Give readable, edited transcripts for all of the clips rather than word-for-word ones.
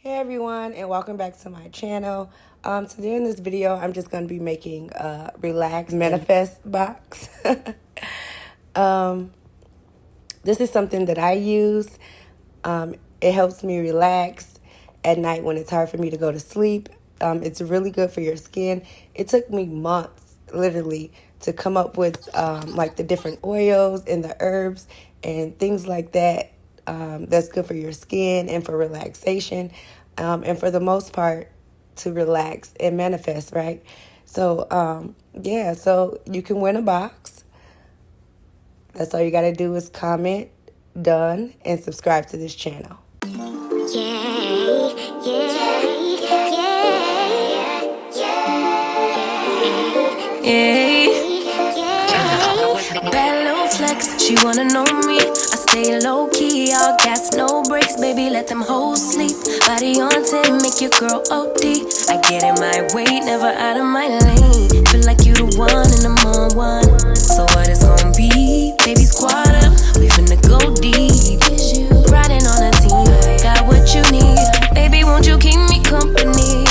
Hey everyone, and welcome back to my channel. Today in this video, I'm just going to be making a relax manifest box. This is something that I use. It helps me relax at night when it's hard for me to go to sleep. It's really good for your skin. It took me months, literally, to come up with like the different oils and the herbs and things like that. That's good for your skin and for relaxation, and for the most part to relax and manifest, right? So yeah, so you can win a box. That's all you got to do is comment, done, and subscribe to this channel. Bad little flex, she wanna know me. I stay low key, all gas, no brakes, baby, let them hoes sleep. Body on 10, make your girl OD. I get in my way, never out of my lane. Feel like you the one and I'm on one. So what it's gonna be? Baby, squad up, we finna go deep. Riding on a team, got what you need. Baby, won't you keep me company?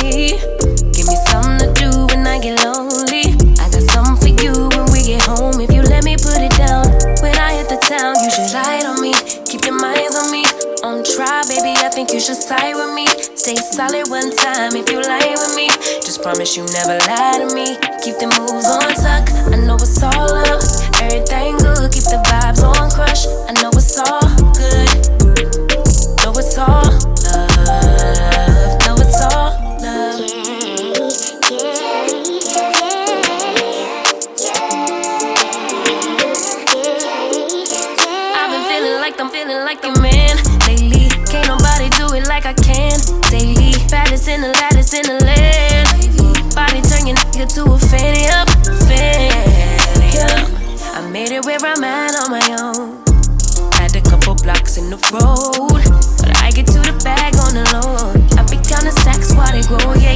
Give me something to do when I get lonely. I got something for you when we get home. If you let me put it down, when I hit the town, you should slide on me. Keep your minds on me. On try, baby, I think you should side with me. Stay solid one time if you lie with me. Just promise you never lie to me. Keep the moves on tuck, I know it's all up. Everything good, keep the vibes on crush. I know it's all good. Know it's all love. Know it's all love. I've been feeling like the man lately. Can't nobody do it like I can. Daily, baddest in the lattice in the land. Body turn your nigga to a fanny up, fanny up. I made it where I'm at on my own. Had a couple blocks in the road, but I get to the bag on the low. I be counting stacks while they grow, yeah.